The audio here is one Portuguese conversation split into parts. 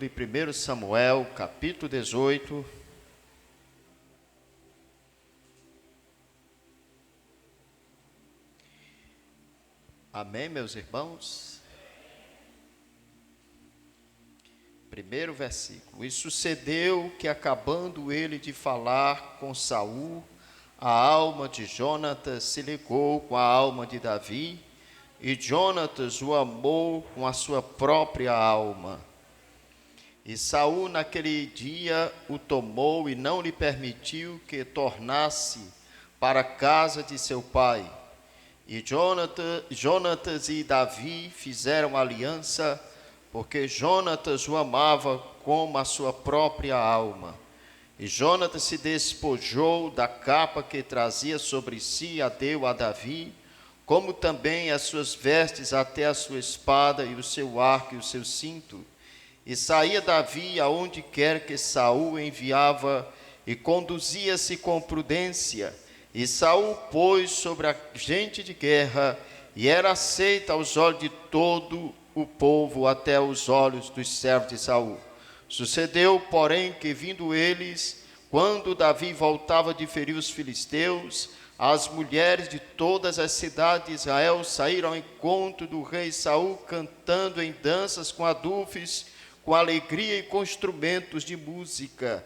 de 1 Samuel, capítulo 18. Amém, meus irmãos? Primeiro versículo. E sucedeu que, acabando ele de falar com Saul, a alma de Jonatas se ligou com a alma de Davi, e Jonatas o amou com a sua própria alma. E Saul naquele dia o tomou e não lhe permitiu que tornasse para a casa de seu pai. E Jonatas e Davi fizeram aliança, porque Jonatas o amava como a sua própria alma. E Jonatas se despojou da capa que trazia sobre si e a deu a Davi, como também as suas vestes, até a sua espada e o seu arco e o seu cinto. E saía Davi aonde quer que Saul enviava, e conduzia-se com prudência. E Saul pôs sobre a gente de guerra, e era aceito aos olhos de todo o povo, até os olhos dos servos de Saul. Sucedeu, porém, que vindo eles, quando Davi voltava de ferir os filisteus, as mulheres de todas as cidades de Israel saíram ao encontro do rei Saul, cantando em danças com adufes, com alegria e com instrumentos de música.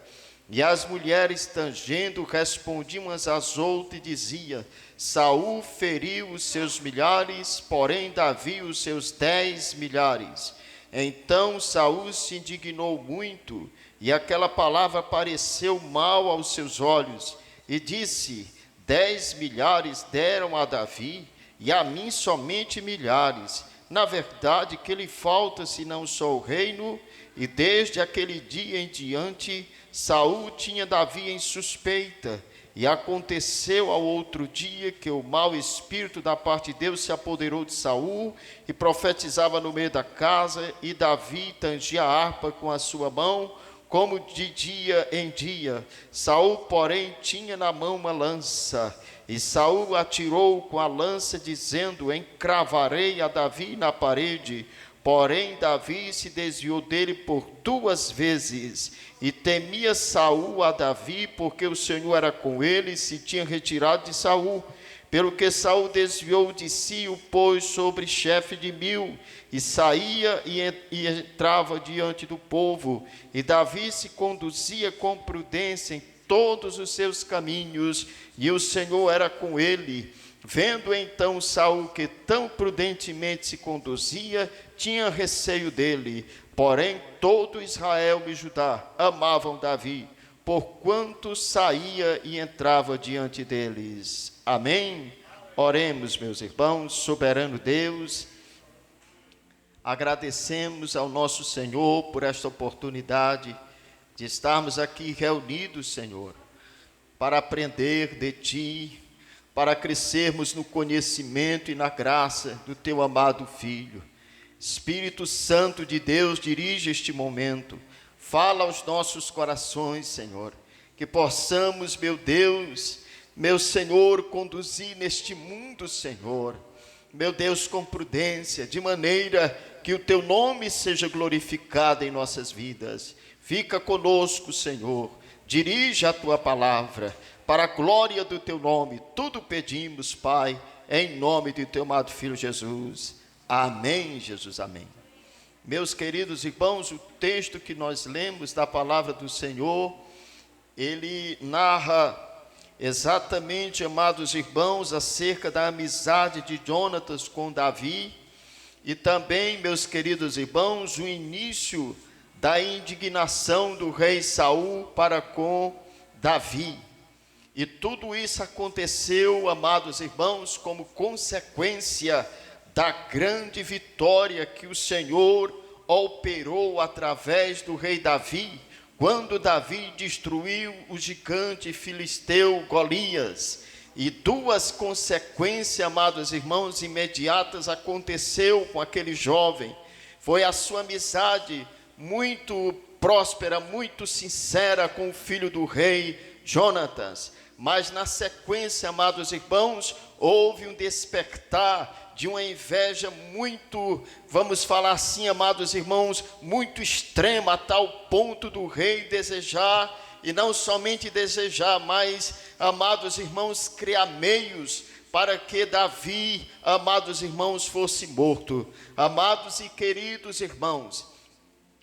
E as mulheres, tangendo, respondiam umas às outras e diziam: Saul feriu os seus milhares, porém Davi os seus 10 milhares. Então Saul se indignou muito, e aquela palavra pareceu mal aos seus olhos, e disse: 10 milhares deram a Davi, e a mim somente milhares. Na verdade, que lhe falta senão só o reino? E desde aquele dia em diante, Saul tinha Davi em suspeita. E aconteceu ao outro dia que o mau espírito da parte de Deus se apoderou de Saul, e profetizava no meio da casa, e Davi tangia a harpa com a sua mão, como de dia em dia. Saul, porém, tinha na mão uma lança, e Saul atirou com a lança, dizendo: encravarei a Davi na parede. Porém Davi se desviou dele por 2 vezes, e temia Saul a Davi, porque o Senhor era com ele, e se tinha retirado de Saul. Pelo que Saul desviou de si e o pôs sobre chefe de 1000, e saía e entrava diante do povo. E Davi se conduzia com prudência em todos os seus caminhos, e o Senhor era com ele. Vendo então Saul que tão prudentemente se conduzia, tinha receio dele. Porém todo Israel e Judá amavam Davi, porquanto saía e entrava diante deles. Amém? Oremos, meus irmãos. Soberano Deus, agradecemos ao nosso Senhor por esta oportunidade de estarmos aqui reunidos, Senhor, para aprender de Ti, para crescermos no conhecimento e na graça do Teu amado Filho. Espírito Santo de Deus, dirige este momento, fala aos nossos corações, Senhor, que possamos, meu Deus, meu Senhor, conduzir neste mundo, Senhor, meu Deus, com prudência, de maneira que o Teu nome seja glorificado em nossas vidas. Fica conosco, Senhor, dirige a Tua palavra, para a glória do Teu nome. Tudo pedimos, Pai, em nome de Teu amado Filho Jesus. Amém, Jesus, amém. Meus queridos irmãos, o texto que nós lemos da palavra do Senhor, ele narra exatamente, amados irmãos, acerca da amizade de Jonatas com Davi, e também, meus queridos irmãos, o início da indignação do rei Saul para com Davi. E tudo isso aconteceu, amados irmãos, como consequência da grande vitória que o Senhor operou através do rei Davi, quando Davi destruiu o gigante filisteu Golias. E 2 consequências, amados irmãos, imediatas aconteceu com aquele jovem. Foi a sua amizade muito próspera, muito sincera com o filho do rei Jonatas. Mas na sequência, amados irmãos, houve um despertar de uma inveja muito, vamos falar assim, amados irmãos, muito extrema, a tal ponto do rei desejar, e não somente desejar, mas, amados irmãos, criar meios para que Davi, amados irmãos, fosse morto. Amados e queridos irmãos,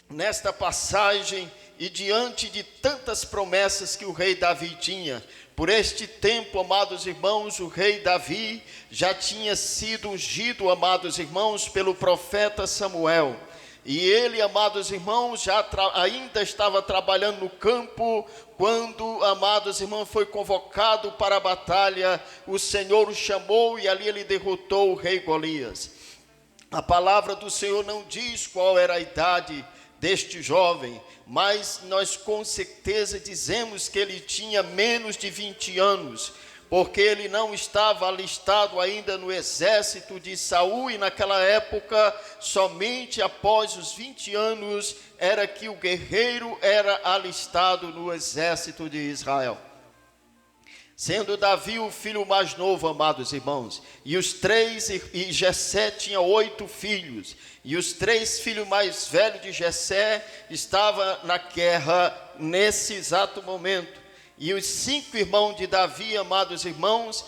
nesta passagem e diante de tantas promessas que o rei Davi tinha, por este tempo, amados irmãos, o rei Davi já tinha sido ungido, amados irmãos, pelo profeta Samuel. E ele, amados irmãos, ainda estava trabalhando no campo, quando, amados irmãos, foi convocado para a batalha. O Senhor o chamou e ali ele derrotou o rei Golias. A palavra do Senhor não diz qual era a idade deste jovem, mas nós com certeza dizemos que ele tinha menos de 20 anos, porque ele não estava alistado ainda no exército de Saul, e naquela época, somente após os 20 anos, era que o guerreiro era alistado no exército de Israel. Sendo Davi o filho mais novo, amados irmãos, e Jessé tinha 8 filhos, e os 3 filhos mais velhos de Jessé estavam na guerra nesse exato momento. E os 5 irmãos de Davi, amados irmãos,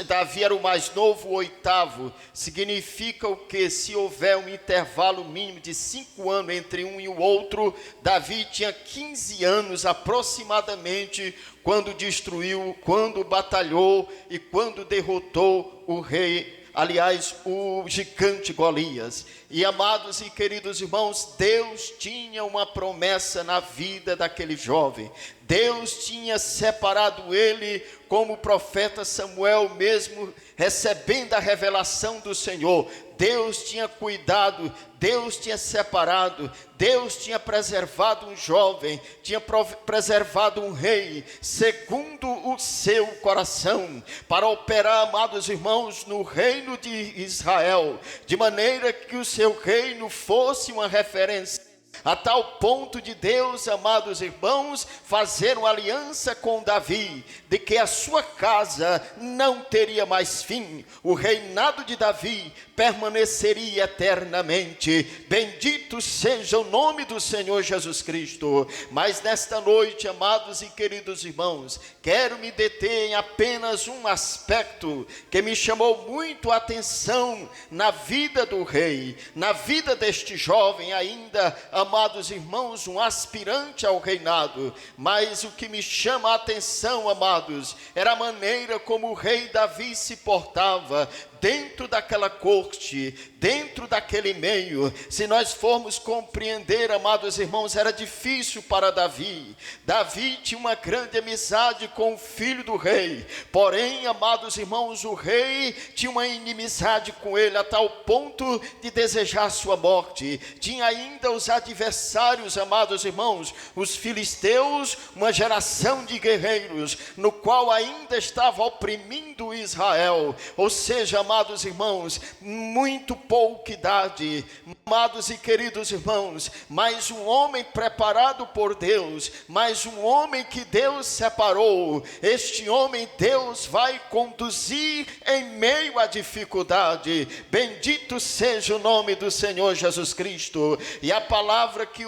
Davi era o mais novo, o 8º. Significa o que? Se houver um intervalo mínimo de 5 anos entre um e o outro, Davi tinha 15 anos aproximadamente quando destruiu, quando batalhou e quando derrotou o rei, aliás, o gigante Golias. E amados e queridos irmãos, Deus tinha uma promessa na vida daquele jovem. Deus tinha separado ele, como o profeta Samuel mesmo, recebendo a revelação do Senhor. Deus tinha cuidado, Deus tinha separado, Deus tinha preservado um jovem, tinha preservado um rei, segundo o seu coração, para operar, amados irmãos, no reino de Israel, de maneira que o seu reino fosse uma referência, a tal ponto de Deus, amados irmãos, fazer uma aliança com Davi, de que a sua casa não teria mais fim, o reinado de Davi permaneceria eternamente. Bendito seja o nome do Senhor Jesus Cristo. Mas nesta noite, amados e queridos irmãos, quero me deter em apenas um aspecto que me chamou muito a atenção na vida do rei, na vida deste jovem ainda, amados irmãos, um aspirante ao reinado. Mas o que me chama a atenção, amados, era a maneira como o rei Davi se portava dentro daquela corte, dentro daquele meio. Se nós formos compreender, amados irmãos, era difícil para Davi. Davi tinha uma grande amizade com o filho do rei, porém, amados irmãos, o rei tinha uma inimizade com ele, a tal ponto de desejar sua morte. Tinha ainda os adversários, amados irmãos, os filisteus, uma geração de guerreiros, no qual ainda estava oprimindo Israel, ou seja, amados irmãos, muito pouca idade, amados e queridos irmãos, mas um homem preparado por Deus, mas um homem que Deus separou. Este homem Deus vai conduzir em meio à dificuldade. Bendito seja o nome do Senhor Jesus Cristo. E a palavra que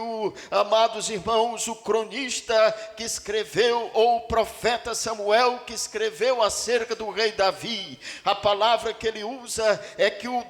amados irmãos, o cronista que escreveu, ou o profeta Samuel que escreveu acerca do rei Davi, a palavra que ele usa é que o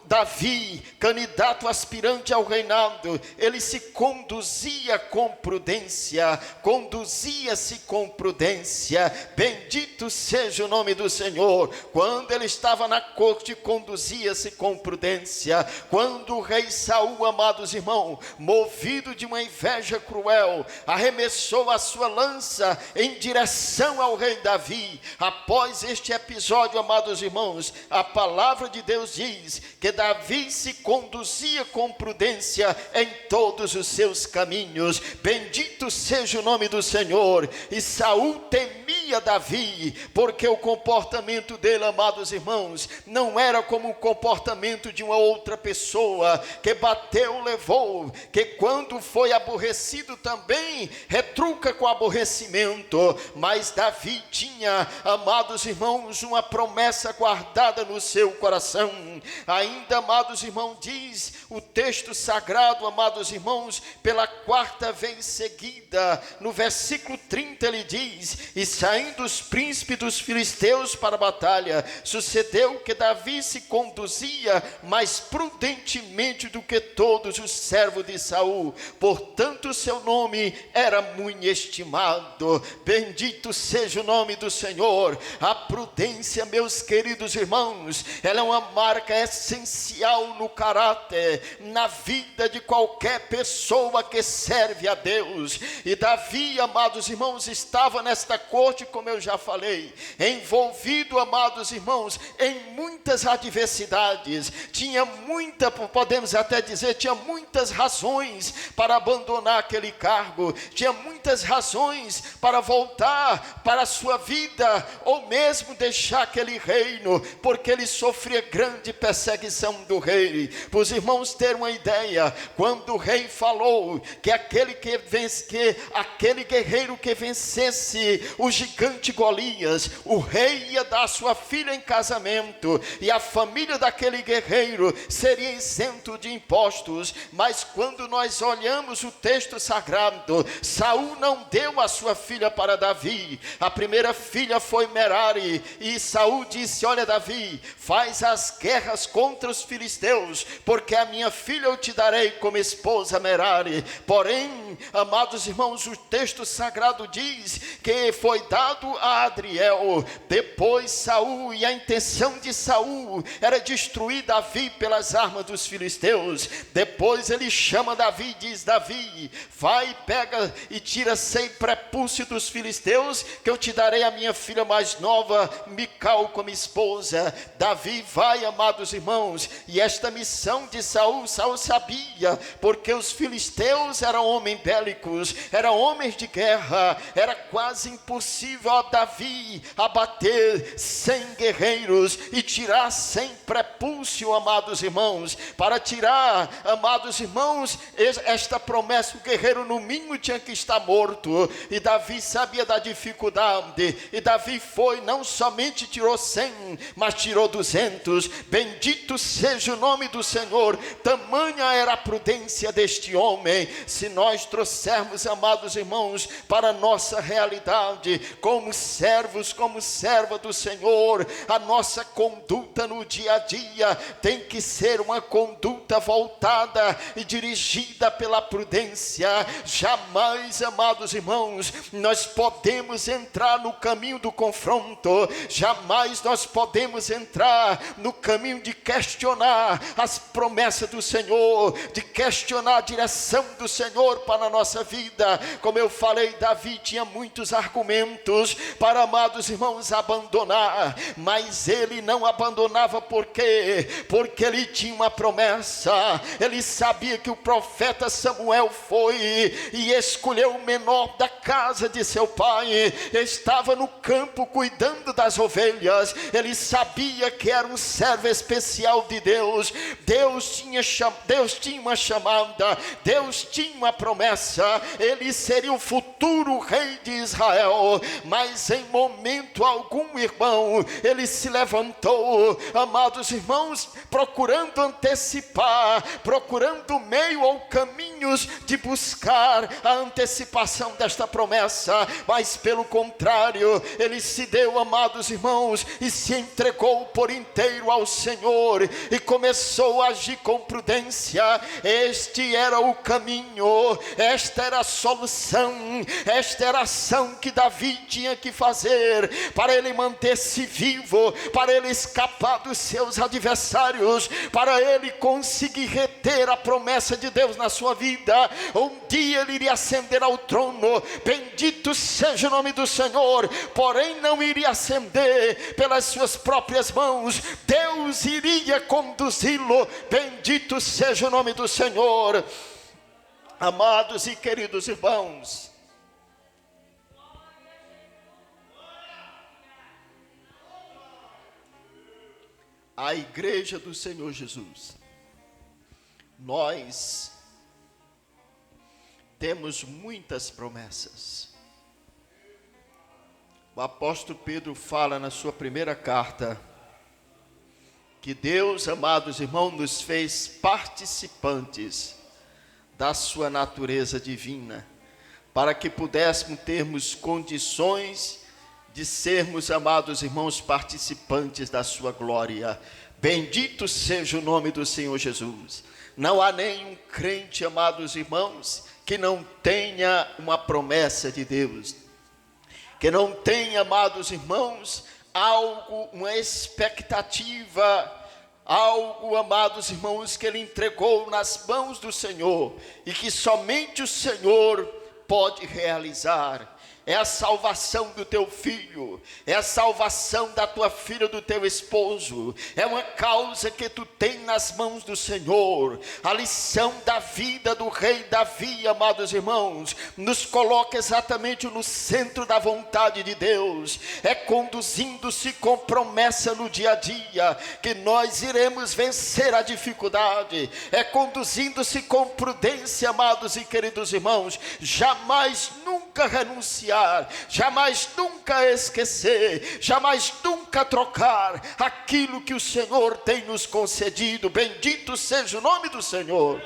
Davi, candidato aspirante ao reinado, ele se conduzia com prudência, conduzia-se com prudência. Bendito seja o nome do Senhor. Quando ele estava na corte, conduzia-se com prudência. Quando o rei Saul, amados irmãos, movido de uma inveja cruel, arremessou a sua lança em direção ao rei Davi, após este episódio, amados irmãos, a palavra de Deus diz que Davi se conduzia com prudência em todos os seus caminhos. Bendito seja o nome do Senhor. E Saul temia temia Davi, porque o comportamento dele, amados irmãos, não era como o comportamento de uma outra pessoa, que bateu, levou, que quando foi aborrecido também, retruca com aborrecimento. Mas Davi tinha, amados irmãos, uma promessa guardada no seu coração. Ainda, amados irmãos, diz o texto sagrado, amados irmãos, pela quarta vez seguida, no versículo 30 ele diz: e saindo os príncipes dos filisteus para a batalha, sucedeu que Davi se conduzia mais prudentemente do que todos os servos de Saul, portanto seu nome era muito estimado. Bendito seja o nome do Senhor. A prudência, meus queridos irmãos, ela é uma marca essencial no caráter, na vida de qualquer pessoa que serve a Deus. E Davi, amados irmãos, estava nesta corte, como eu já falei, envolvido, amados irmãos, em muitas adversidades. Tinha podemos até dizer, tinha muitas razões para abandonar aquele cargo, tinha muitas razões para voltar para a sua vida, ou mesmo deixar aquele reino, porque ele sofria grande perseguição do rei. Para os irmãos terem uma ideia, quando o rei falou que aquele guerreiro que vencesse o gigante Golias, o rei ia dar sua filha em casamento, e a família daquele guerreiro seria isento de impostos. Mas quando nós olhamos o texto sagrado, Saul não deu a sua filha para Davi. A primeira filha foi Merari, e Saul disse: olha, Davi, faz as guerras contra os filisteus, porque a minha filha eu te darei como esposa, Merari. Porém, amados irmãos, o texto sagrado diz que foi dado a Adriel. Depois Saul, e a intenção de Saul era destruir Davi pelas armas dos filisteus. Depois ele chama Davi e diz: Davi, vai, pega e tira 100 prepúcios dos filisteus, que eu te darei a minha filha mais nova, Mical, como esposa. Davi vai, amados irmãos, e esta missão de Saul sabia, porque os filisteus eram homens bélicos, eram homens de guerra. Era quase impossível a Davi abater 100 guerreiros e tirar 100 prepúcios, amados irmãos. Para tirar, amados irmãos, esta promessa, o guerreiro no mínimo tinha que estar morto, e Davi sabia da dificuldade, e Davi foi, não somente tirou 100, mas tirou 200. Bendito seja o nome do Senhor. Tamanha era a prudência deste homem. Se nós trouxermos, amados irmãos, para a nossa realidade, como servos, como serva do Senhor, a nossa conduta no dia a dia tem que ser uma conduta voltada e dirigida pela prudência. Jamais, amados irmãos, nós podemos entrar no caminho do confronto, jamais nós podemos entrar no caminho de questionar as promessas do Senhor, de questionar a direção do Senhor para a nossa vida. Como eu falei, Davi tinha muitos argumentos para, amados irmãos, abandonar, mas ele não abandonava. Por quê? Porque ele tinha uma promessa. Ele sabia que o profeta Samuel foi e escolheu o menor da casa de seu pai, estava no campo cuidando das ovelhas. Ele sabia que era um servo especial de Deus. Deus tinha uma chamada, Deus tinha uma promessa. Ele seria o futuro rei de Israel. Mas em momento algum, irmão, ele se levantou, amados irmãos, procurando antecipar, procurando meio ou caminhos de buscar a antecipação desta promessa. Mas pelo contrário, ele se deu, amados irmãos, e se entregou por inteiro ao Senhor, e começou a agir com prudência. Este era o caminho, esta era a solução, esta era a ação que Davi tinha que fazer para ele manter-se vivo, para ele escapar dos seus adversários, para ele conseguir reter a promessa de Deus na sua vida. Um dia ele iria ascender ao trono, bendito seja o nome do Senhor, porém não iria ascender pelas suas próprias mãos, Deus iria conduzi-lo. Bendito seja o nome do Senhor. Amados e queridos irmãos, a igreja do Senhor Jesus, nós temos muitas promessas. O apóstolo Pedro fala na sua primeira carta que Deus, amados irmãos, nos fez participantes da sua natureza divina, para que pudéssemos termos condições de sermos, amados irmãos, participantes da sua glória. Bendito seja o nome do Senhor Jesus. Não há nenhum crente, amados irmãos, que não tenha uma promessa de Deus, que não tenha, amados irmãos, algo, uma expectativa, algo, amados irmãos, que Ele entregou nas mãos do Senhor, e que somente o Senhor pode realizar. É a salvação do teu filho, é a salvação da tua filha, do teu esposo, é uma causa que tu tem nas mãos do Senhor. A lição da vida do rei Davi, amados irmãos, nos coloca exatamente no centro da vontade de Deus. É conduzindo-se com promessa no dia a dia que nós iremos vencer a dificuldade. É conduzindo-se com prudência, amados e queridos irmãos, jamais nunca renunciar, jamais nunca esquecer, jamais nunca trocar aquilo que o Senhor tem nos concedido. Bendito seja o nome do Senhor.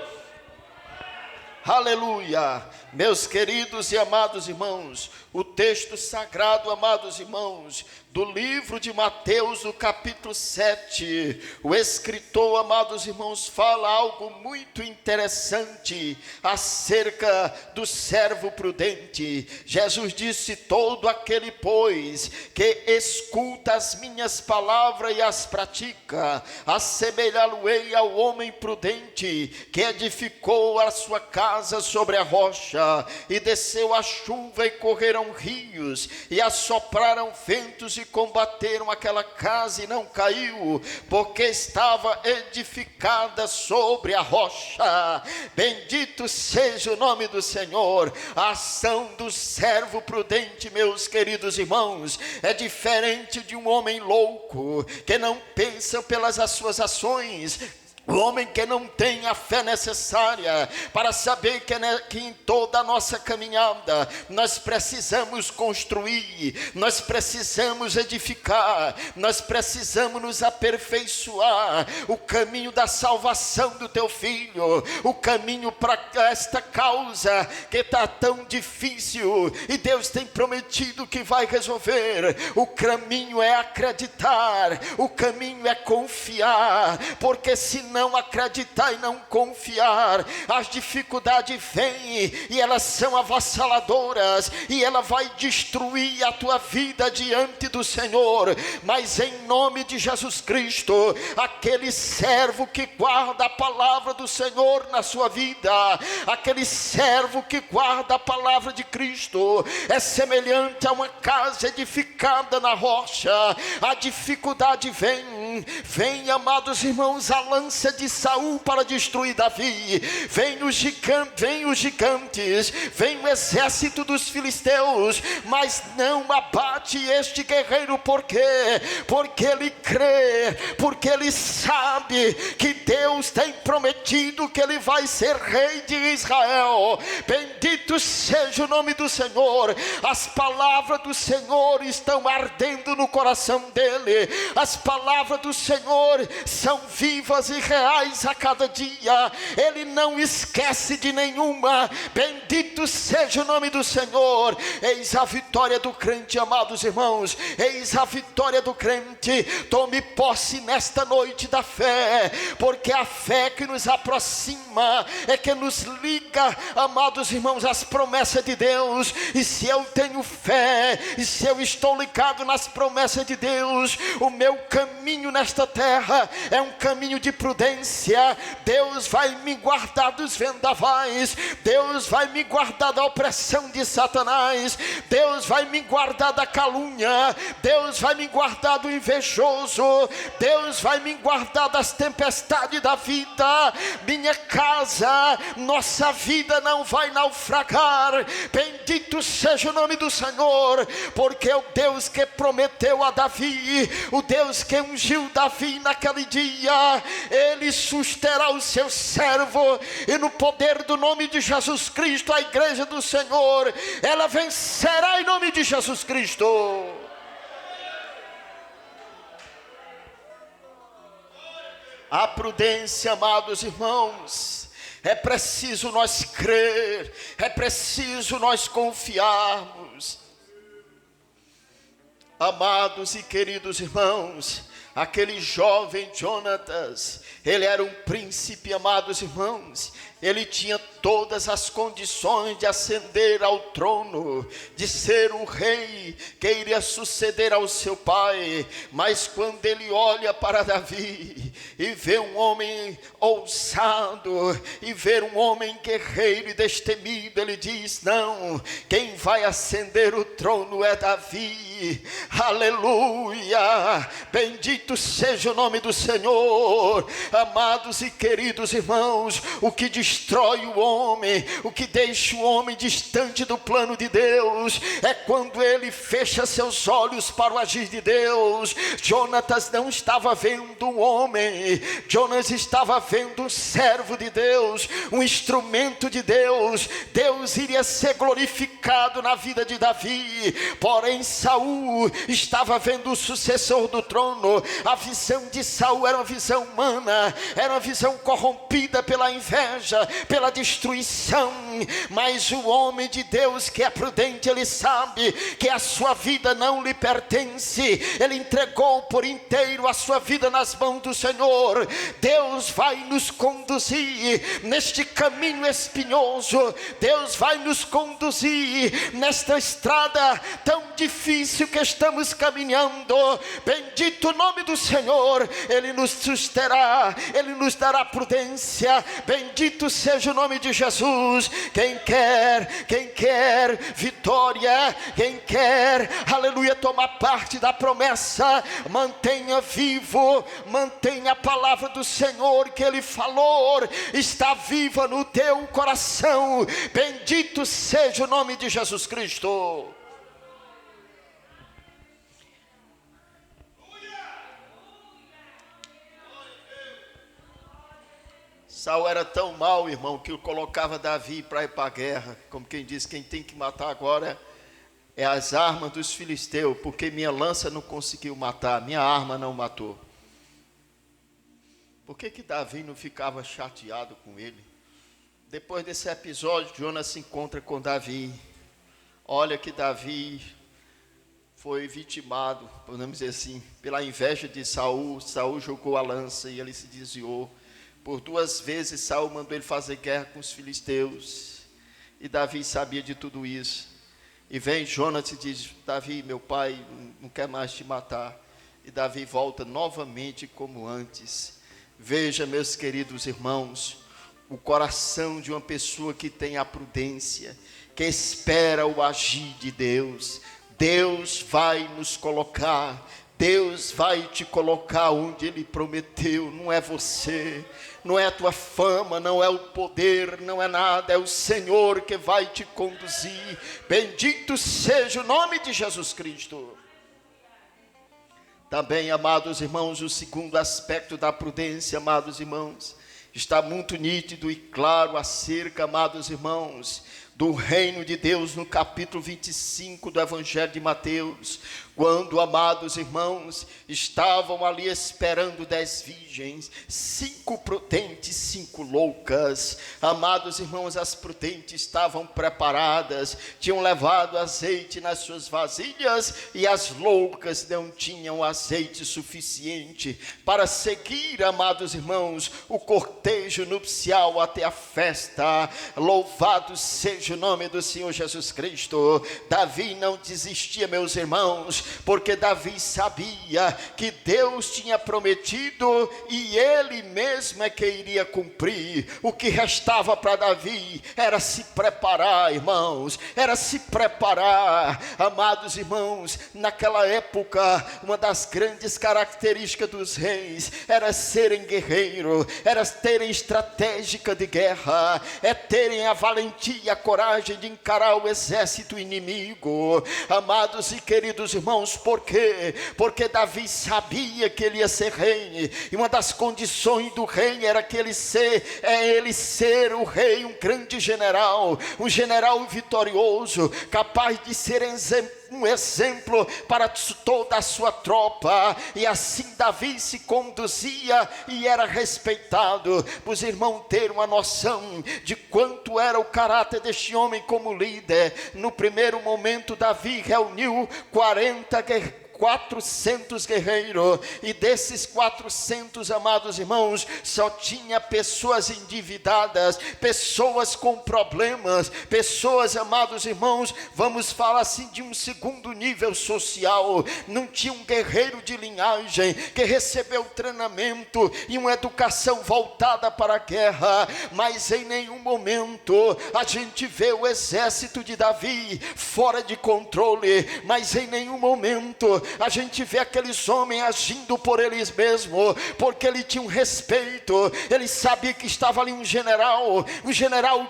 Aleluia. Meus queridos e amados irmãos, o texto sagrado, amados irmãos, do livro de Mateus, no capítulo 7, o escritor, amados irmãos, fala algo muito interessante acerca do servo prudente. Jesus disse: todo aquele, pois, que escuta as minhas palavras e as pratica, assemelhá-lo-ei ao homem prudente, que edificou a sua casa sobre a rocha, e desceu a chuva, e correram rios, e assopraram ventos, e combateram aquela casa, e não caiu, porque estava edificada sobre a rocha. Bendito seja o nome do Senhor. A ação do servo prudente, meus queridos irmãos, é diferente de um homem louco, que não pensa pelas suas ações. O homem que não tem a fé necessária para saber que em toda a nossa caminhada nós precisamos construir, nós precisamos edificar, nós precisamos nos aperfeiçoar. O caminho da salvação do teu filho, o caminho para esta causa que está tão difícil e Deus tem prometido que vai resolver. O caminho é acreditar, o caminho é confiar, porque se não acreditar e não confiar, as dificuldades vêm e elas são avassaladoras, e ela vai destruir a tua vida diante do Senhor. Mas em nome de Jesus Cristo, aquele servo que guarda a palavra do Senhor na sua vida, aquele servo que guarda a palavra de Cristo, é semelhante a uma casa edificada na rocha. A dificuldade vem, amados irmãos, a lança de Saul para destruir Davi, vem os gigantes, vem o exército dos filisteus, mas não abate este guerreiro. Por quê? Porque ele crê, porque ele sabe que Deus tem prometido que ele vai ser rei de Israel. Bendito seja o nome do Senhor. As palavras do Senhor estão ardendo no coração dele, as palavras do Senhor são vivas e reais a cada dia, ele não esquece de nenhuma. Bendito seja o nome do Senhor. Eis a vitória do crente, amados irmãos, eis a vitória do crente. Tome posse nesta noite da fé, porque a fé que nos aproxima é que nos liga, amados irmãos, às promessas de Deus. E se eu tenho fé, e se eu estou ligado nas promessas de Deus, o meu caminho nesta terra é um caminho de prudência. Deus vai me guardar dos vendavais, Deus vai me guardar da opressão de Satanás, Deus vai me guardar da calúnia, Deus vai me guardar do invejoso, Deus vai me guardar das tempestades tempestade da vida, minha casa, nossa vida não vai naufragar. Bendito seja o nome do Senhor, porque é o Deus que prometeu a Davi, o Deus que ungiu Davi naquele dia, ele susterá o seu servo, e no poder do nome de Jesus Cristo, a igreja do Senhor, ela vencerá em nome de Jesus Cristo. A prudência, amados irmãos, é preciso nós crer, é preciso nós confiarmos. Amados e queridos irmãos, aquele jovem Jonatas, ele era um príncipe, amados irmãos, ele tinha todas as condições de ascender ao trono, de ser o rei que iria suceder ao seu pai. Mas quando ele olha para Davi e vê um homem ousado, e vê um homem guerreiro e destemido, ele diz: não, quem vai ascender o trono é Davi. Aleluia, bendito seja o nome do Senhor. Amados e queridos irmãos, o que destrói o homem, o que deixa o homem distante do plano de Deus, é quando ele fecha seus olhos para o agir de Deus. Jonatas não estava vendo um homem, Jonas estava vendo um servo de Deus, um instrumento de Deus. Deus iria ser glorificado na vida de Davi, porém Saul estava vendo o sucessor do trono. A visão de Saul era uma visão humana, era uma visão corrompida pela inveja, pela destruição. Mas o homem de Deus que é prudente, ele sabe que a sua vida não lhe pertence, ele entregou por inteiro a sua vida nas mãos do Senhor. Deus vai nos conduzir neste caminho espinhoso, Deus vai nos conduzir nesta estrada tão difícil que estamos caminhando. Bendito o nome do Senhor, ele nos susterá, ele nos dará prudência. Bendito seja o nome de Jesus. Quem quer vitória, quem quer, aleluia, tomar parte da promessa, mantenha vivo, mantenha a palavra do Senhor que ele falou, está viva no teu coração. Bendito seja o nome de Jesus Cristo. Saul era tão mau, irmão, que colocava Davi para ir para a guerra, como quem diz: quem tem que matar agora é as armas dos filisteus, porque minha lança não conseguiu matar, minha arma não matou. Por que Davi não ficava chateado com ele? Depois desse episódio, Jonas se encontra com Davi. Olha que Davi foi vitimado, podemos dizer assim, pela inveja de Saul. Saul jogou a lança e ele se desviou. Por 2 vezes Saul mandou ele fazer guerra com os filisteus, e Davi sabia de tudo isso. E vem Jonas e diz: Davi, meu pai não quer mais te matar. E Davi volta novamente como antes. Veja, meus queridos irmãos, o coração de uma pessoa que tem a prudência, que espera o agir de Deus. Deus vai nos colocar, Deus vai te colocar onde Ele prometeu. Não é você, não é a tua fama, não é o poder, não é nada, é o Senhor que vai te conduzir. Bendito seja o nome de Jesus Cristo. Também, amados irmãos, o segundo aspecto da prudência, amados irmãos, está muito nítido e claro acerca, amados irmãos, do reino de Deus no capítulo 25 do Evangelho de Mateus, quando, amados irmãos, estavam ali esperando 10 virgens, 5 prudentes, 5 loucas. Amados irmãos, as prudentes estavam preparadas, tinham levado azeite nas suas vasilhas, e as loucas não tinham azeite suficiente para seguir, amados irmãos, o cortejo nupcial até a festa. Louvado seja seja o nome do Senhor Jesus Cristo. Davi não desistia, meus irmãos, porque Davi sabia que Deus tinha prometido e ele mesmo é que iria cumprir. O que restava para Davi era se preparar, irmãos, era se preparar. Amados irmãos, naquela época, uma das grandes características dos reis era serem guerreiros, era terem estratégia de guerra, é terem a valentia e a coragem de encarar o exército inimigo. Amados e queridos irmãos, por quê? Porque Davi sabia que ele ia ser rei, e uma das condições do rei era que ele ser o rei, um grande general, um general vitorioso, capaz de ser um exemplo para toda a sua tropa. E assim Davi se conduzia e era respeitado. Os irmãos ter uma noção de quanto era o caráter deste homem como líder. No primeiro momento Davi reuniu 400 guerreiros, e desses 400, amados irmãos, só tinha pessoas endividadas, pessoas com problemas, pessoas, amados irmãos, vamos falar assim, de um segundo nível social. Não tinha um guerreiro de linhagem que recebeu treinamento e uma educação voltada para a guerra, mas em nenhum momento a gente vê o exército de Davi fora de controle, mas em nenhum momento a gente vê aqueles homens agindo por eles mesmos, porque ele tinha um respeito, ele sabia que estava ali um general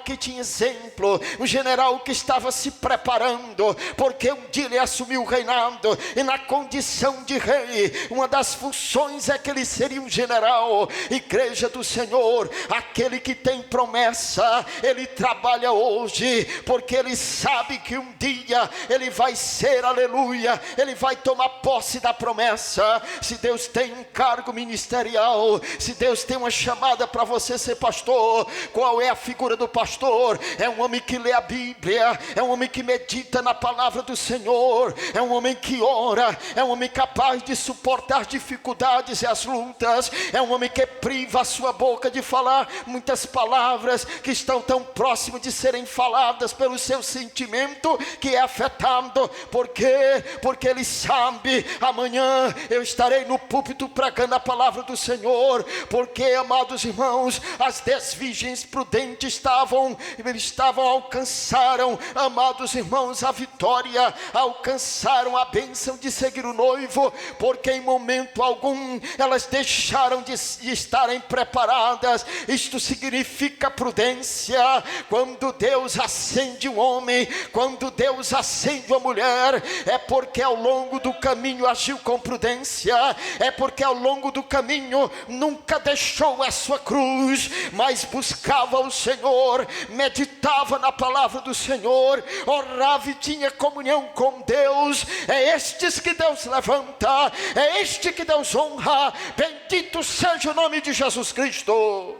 que tinha exemplo, um general que estava se preparando, porque um dia ele assumiu o reinado, e na condição de rei, uma das funções é que ele seria um general. Igreja do Senhor, aquele que tem promessa, ele trabalha hoje, porque ele sabe que um dia ele vai ser, aleluia, ele vai tomar posse da promessa. Se Deus tem um cargo ministerial, se Deus tem uma chamada para você ser pastor, qual é a figura do pastor? É um homem que lê a Bíblia, é um homem que medita na palavra do Senhor, é um homem que ora, é um homem capaz de suportar as dificuldades e as lutas, é um homem que priva a sua boca de falar muitas palavras que estão tão próximas de serem faladas pelo seu sentimento, que é afetado. Por quê? Porque ele sabe, amanhã eu estarei no púlpito pregando a palavra do Senhor. Porque, amados irmãos, as 10 virgens prudentes alcançaram, amados irmãos, a vitória, alcançaram a bênção de seguir o noivo, porque em momento algum elas deixaram de estarem preparadas. Isto significa prudência. Quando Deus acende um homem, quando Deus acende uma mulher, é porque ao longo do caminho agiu com prudência, é porque ao longo do caminho nunca deixou a sua cruz, mas buscava o Senhor, meditava na palavra do Senhor, orava e tinha comunhão com Deus. É estes que Deus levanta, é este que Deus honra. Bendito seja o nome de Jesus Cristo.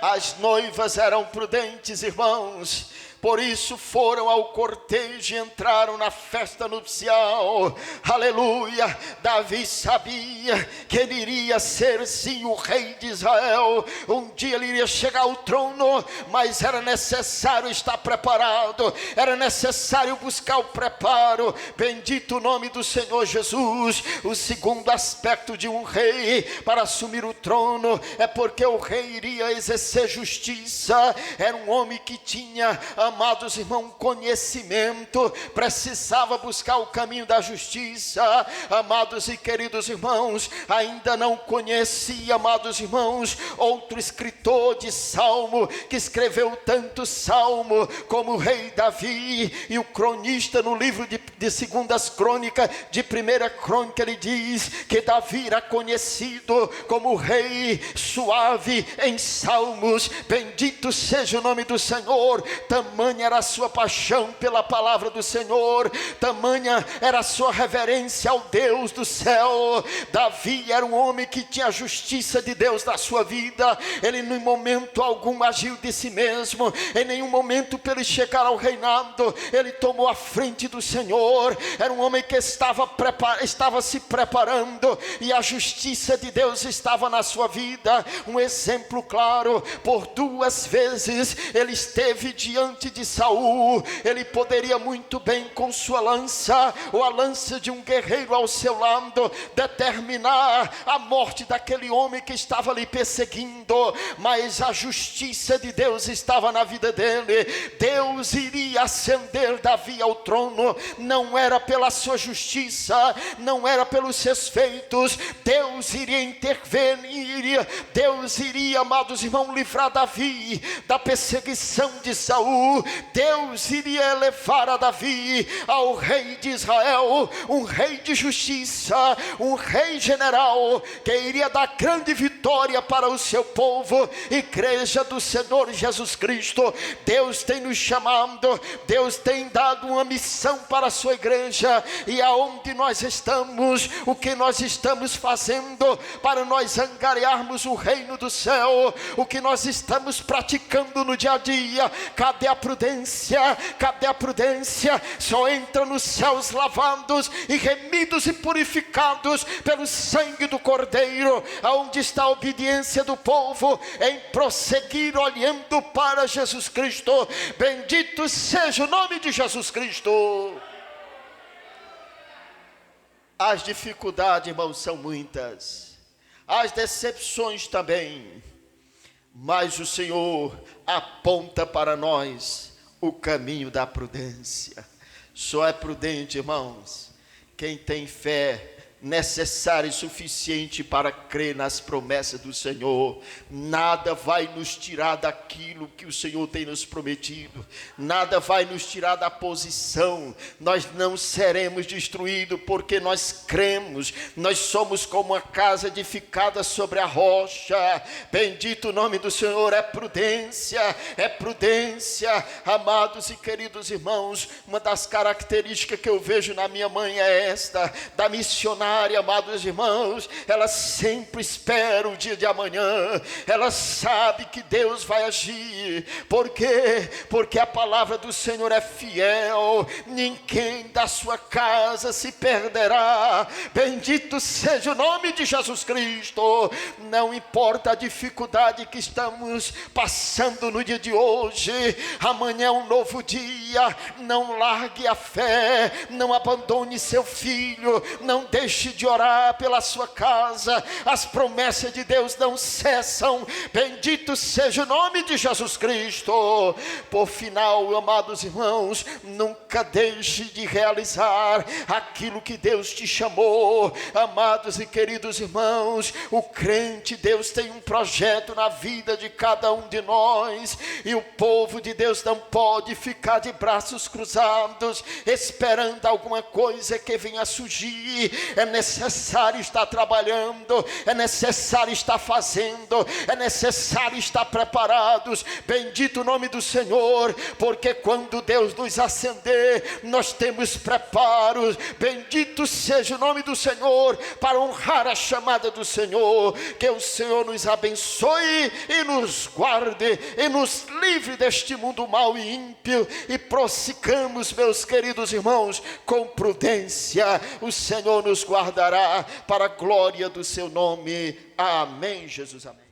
As noivas eram prudentes, irmãos, por isso foram ao cortejo e entraram na festa nupcial. Aleluia. Davi sabia que ele iria ser sim o rei de Israel. Um dia ele iria chegar ao trono, mas era necessário estar preparado, era necessário buscar o preparo. Bendito o nome do Senhor Jesus. O segundo aspecto de um rei para assumir o trono é porque o rei iria exercer justiça. Era um homem que tinha, amados irmãos, conhecimento, precisava buscar o caminho da justiça. Amados e queridos irmãos, ainda não conhecia, amados irmãos, outro escritor de salmo que escreveu tanto salmo como o rei Davi. E o cronista no livro de Segundas Crônicas, de Primeira Crônica, ele diz que Davi era conhecido como o rei suave em salmos. Bendito seja o nome do Senhor. Tamanho tamanha era a sua paixão pela palavra do Senhor, tamanha era a sua reverência ao Deus do céu. Davi era um homem que tinha a justiça de Deus na sua vida. Ele em momento algum agiu de si mesmo, em nenhum momento para ele chegar ao reinado, ele tomou a frente do Senhor. Era um homem que estava se preparando, e a justiça de Deus estava na sua vida. Um exemplo claro: por 2 vezes ele esteve diante de Saul. Ele poderia muito bem, com sua lança, ou a lança de um guerreiro ao seu lado, determinar a morte daquele homem que estava lhe perseguindo, mas a justiça de Deus estava na vida dele. Deus iria ascender Davi ao trono, não era pela sua justiça, não era pelos seus feitos. Deus iria intervir, Deus iria, amados irmãos, livrar Davi da perseguição de Saul. Deus iria elevar a Davi ao rei de Israel, um rei de justiça, um rei general, que iria dar grande vitória para o seu povo. Igreja do Senhor Jesus Cristo, Deus tem nos chamado, Deus tem dado uma missão para a sua igreja. E aonde nós estamos, o que nós estamos fazendo para nós angariarmos o reino do céu, o que nós estamos praticando no dia a dia? Cadê a prudência? Cadê a prudência? Só entra nos céus lavados e remidos e purificados pelo sangue do Cordeiro. Aonde está a obediência do povo em prosseguir olhando para Jesus Cristo? Bendito seja o nome de Jesus Cristo. As dificuldades, irmãos, são muitas, as decepções também, mas o Senhor aponta para nós o caminho da prudência. Só é prudente, irmãos, quem tem fé necessária e suficiente para crer nas promessas do Senhor. Nada vai nos tirar daquilo que o Senhor tem nos prometido, nada vai nos tirar da posição. Nós não seremos destruídos, porque nós cremos. Nós somos como uma casa edificada sobre a rocha. Bendito o nome do Senhor. É prudência, é prudência. Amados e queridos irmãos, uma das características que eu vejo na minha mãe é esta, da missionária. Amados irmãos, ela sempre espera o dia de amanhã. Ela sabe que Deus vai agir. Por quê? Porque a palavra do Senhor é fiel. Ninguém da sua casa se perderá. Bendito seja o nome de Jesus Cristo. Não importa a dificuldade que estamos passando no dia de hoje, amanhã é um novo dia. Não largue a fé, não abandone seu filho, não deixe de orar pela sua casa. As promessas de Deus não cessam. Bendito seja o nome de Jesus Cristo. Por final, amados irmãos, nunca deixe de realizar aquilo que Deus te chamou. Amados e queridos irmãos, o crente, Deus tem um projeto na vida de cada um de nós, e o povo de Deus não pode ficar de braços cruzados esperando alguma coisa que venha a surgir. É necessário estar trabalhando, é necessário estar fazendo, é necessário estar preparados. Bendito o nome do Senhor, porque quando Deus nos acender, nós temos preparos. Bendito seja o nome do Senhor, para honrar a chamada do Senhor. Que o Senhor nos abençoe e nos guarde e nos livre deste mundo mau e ímpio, e prossigamos, meus queridos irmãos, com prudência. O Senhor nos guardará para a glória do seu nome. Amém, Jesus, amém.